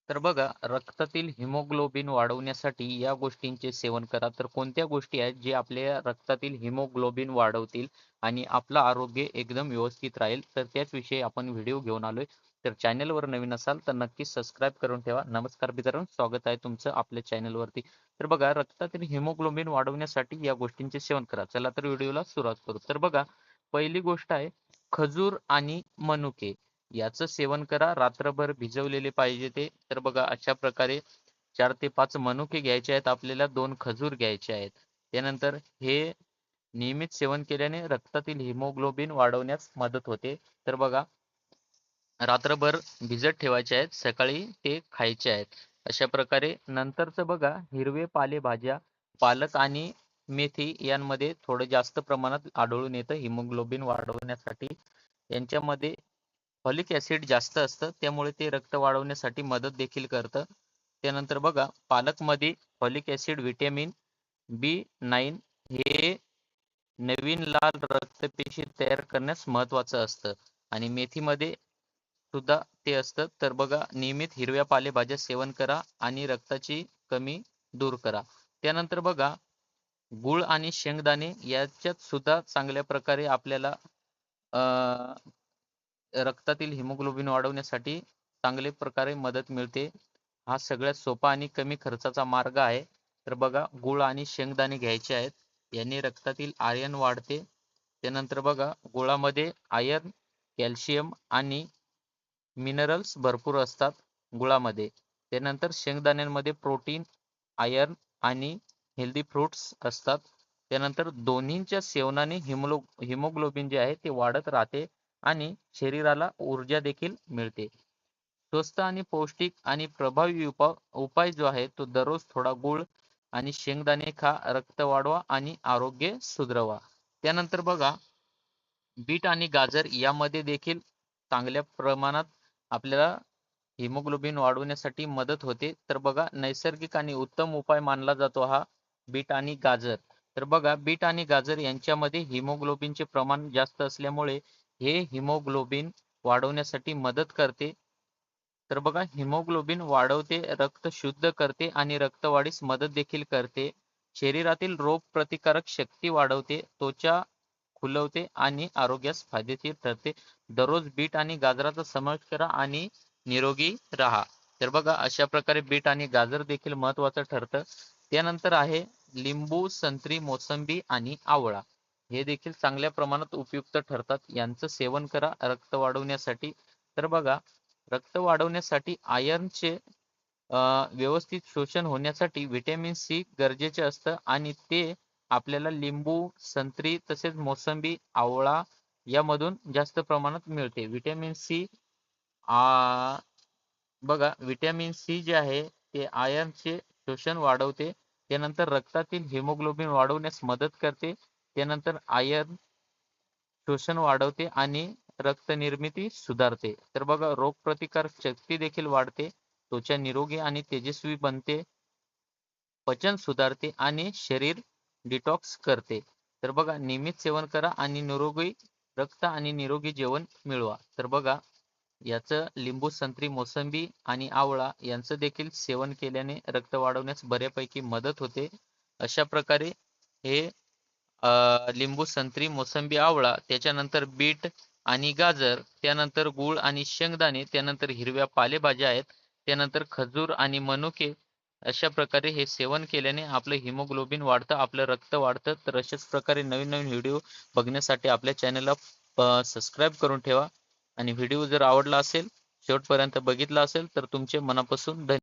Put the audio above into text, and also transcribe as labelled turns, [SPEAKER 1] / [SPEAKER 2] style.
[SPEAKER 1] तर बघा, रक्तातील हिमोग्लोबिन वाढवण्यासाठी या गोष्टींचे सेवन करा. तर कोणत्या गोष्टी आहेत जे आपल्या रक्तातील हिमोग्लोबिन वाढवतील आणि आपलं आरोग्य एकदम व्यवस्थित राहील? तर त्याच विषयी आपण व्हिडिओ घेऊन आलोय. तर चॅनलवर नवीन असाल तर नक्कीच सबस्क्राईब करून ठेवा. नमस्कार मित्रांनो, स्वागत आहे तुमचं आपल्या चॅनलवरती. तर बघा, रक्तातील हिमोग्लोबिन वाढवण्यासाठी या गोष्टींचे सेवन करा. चला तर व्हिडिओला सुरुवात करू. तर बघा, पहिली गोष्ट आहे खजूर आणि मनुके. याचं सेवन करा. रात्रभर भिजवलेले पाहिजे ते. तर बघा, अशा प्रकारे 4 ते 5 मनुके घ्यायचे आहेत आपल्याला, 2 खजूर घ्यायचे आहेत. त्यानंतर हे नियमित सेवन केल्याने रक्तातील हिमोग्लोबिन वाढवण्यास मदत होते. तर बघा, रात्रभर भिजत ठेवायचे आहेत, सकाळी ते खायचे आहेत. अशा प्रकारे नंतरचं बघा, हिरवे पालेभाज्या, पालक आणि मेथी यांमध्ये थोडं जास्त प्रमाणात आढळून येतं हिमोग्लोबिन वाढवण्यासाठी. यांच्यामध्ये फॉलिक ॲसिड जास्त असतं, त्यामुळे ते रक्त वाढवण्यासाठी मदत देखील करतं. त्यानंतर बघा, पालकमध्ये फॉलिक ॲसिड, व्हिटॅमिन B9 हे नवीन लाल रक्तपेशी तयार करण्यास महत्त्वाचं असतं आणि मेथीमध्ये सुद्धा ते असतं. तर बघा, नियमित हिरव्या पालेभाज्या सेवन करा आणि रक्ताची कमी दूर करा. त्यानंतर बघा, गूळ आणि शेंगदाणे याच्यात सुद्धा चांगल्या प्रकारे आपल्याला रक्तातील हिमोग्लोबिन वाढवण्यासाठी चांगल्या प्रकारे मदत मिळते. हा सगळ्यात सोपा आणि कमी खर्चाचा मार्ग आहे. तर बघा, गूळ आणि शेंगदाणे घ्यायचे आहेत. याने रक्तातील आयर्न वाढते. त्यानंतर बघा, गुळामध्ये आयर्न, कॅल्शियम आणि मिनरल्स भरपूर असतात गुळामध्ये. त्यानंतर शेंगदाण्यांमध्ये प्रोटीन, आयर्न आणि हेल्दी फ्रुट्स असतात. त्यानंतर दोन्हींच्या सेवनाने हिमोग्लोबिन जे आहे ते वाढत राहते आणि शरीराला ऊर्जा देखील मिळते. स्वस्त आणि पौष्टिक आणि प्रभावी उपाय जो आहे तो दररोज थोडा गूळ आणि शेंगदाणे खा, रक्त वाढवा आणि आरोग्य सुधरवा. त्यानंतर बघा, बीट आणि गाजर यामध्ये देखील चांगल्या प्रमाणात आपल्याला हिमोग्लोबिन वाढवण्यासाठी मदत होते. तर बघा, नैसर्गिक आणि उत्तम उपाय मानला जातो हा बीट आणि गाजर. तर बघा, बीट आणि गाजर यांच्यामध्ये हिमोग्लोबिनचे प्रमाण जास्त असल्यामुळे हे हिमोग्लोबिन वाढवण्यासाठी मदत करते. तर बघा, हिमोग्लोबिन वाढवते, रक्त शुद्ध करते आणि रक्तवाढीस मदत देखील करते. शरीरातील रोग प्रतिकारक शक्ती वाढवते, त्वचा खुलवते आणि आरोग्यास फायदेशीर ठरते. दररोज बीट आणि गाजराचा समावेश करा आणि निरोगी राहा. तर बघा, अशा प्रकारे बीट आणि गाजर देखील महत्त्वाचं ठरतं. त्यानंतर आहे लिंबू, संत्री, मोसंबी आणि आवळा. हे देखील चांगल्या प्रमाणात उपयुक्त ठरतात. यांचं सेवन करा रक्त वाढवण्यासाठी. तर बघा, रक्त वाढवण्यासाठी आयर्नचे व्यवस्थित शोषण होण्यासाठी व्हिटॅमिन सी गरजेचे असतं आणि ते आपल्याला लिंबू, संत्री तसेच मोसंबी, आवळा यामधून जास्त प्रमाणात मिळते. व्हिटॅमिन सी बघा, व्हिटॅमिन सी जे आहे ते आयर्नचे शोषण वाढवते. त्यानंतर रक्तातील हिमोग्लोबिन वाढवण्यास मदत करते. त्यानंतर आयर्न शोषण वाढवते आणि रक्तनिर्मिती सुधारते. तर बघा, रोगप्रतिकारक शक्ती देखील वाढते, त्वचा निरोगी आणि तेजस्वी बनते, पचन सुधारते आणि शरीर डिटॉक्स करते. तर बघा, नियमित सेवन करा आणि निरोगी रक्त आणि निरोगी जेवण मिळवा. तर बघा, याचं लिंबू, संत्री, मोसंबी आणि आवळा यांचं देखील सेवन केल्याने रक्त वाढवण्यास बऱ्यापैकी मदत होते. अशा प्रकारे हे लिंबू, संत्री, मोसंबी, आवळा, त्याच्यानंतर बीट आणि गाजर, त्यानंतर गूळ आणि शेंगदाणे, त्यानंतर हिरव्या पालेभाज्या आहेत, त्यानंतर खजूर आणि मनुके. अशा प्रकारे हे सेवन केल्याने आपलं हिमोग्लोबिन वाढतं, आपलं रक्त वाढतं. तर अशाच प्रकारे नवीन नवीन व्हिडिओ बघण्यासाठी आपल्या चॅनलला सबस्क्राईब करून ठेवा आणि व्हिडिओ जर आवडला असेल, शेवटपर्यंत बघितला असेल तर तुमचे मनापासून धन्यवाद.